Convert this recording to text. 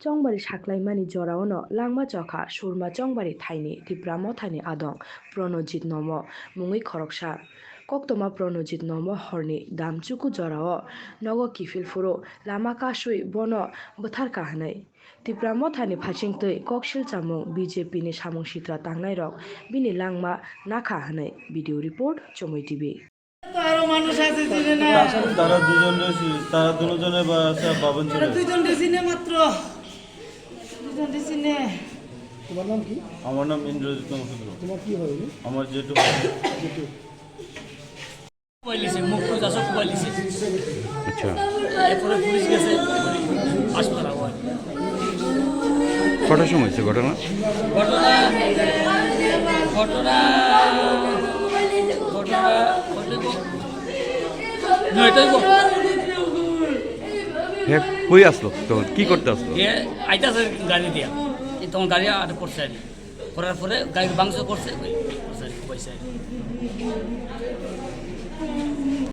Chongbari saklaimani joraono langma chokha surma chongbari thaini tipramo thani adong Pronojit nomo mungui khoroksa koktoma Pronojit nomo horni damchuku jorao nogo kifilfuro lama kasui bono bwthar kahanai tipramo thani phachingtui koksil chamung BJP ni samung sitra tangnai rok bini langma nakha hanai video report Chomoi TV আরো মানুষ আছে চিনে না তারা দুজন তারা দুজনের বাবন ছিল দুজন চিনে মাত্র দুজন চিনে তোমার নাম কি? আমার নাম ইন্দ্রজিৎ নমসূত্র। তোমার কি হয়? আমার যেটু বলিছে মুক্ত দাসক বলিছে আচ্ছা এরপরে পুলিশ গেছে হাসপাতাল হয় কটার সময় হয়েছে ঘটনা? ঘটনা ঘটনা ঘটনা নয়টাই গো হ্যাঁ কই আসলো তখন কি করতে আসলো? এ আইতাছে গাড়ি দিয়া তখন গাড়ি আর করছে আর করার পরে গাড়ি বাংশ করছে পয়সা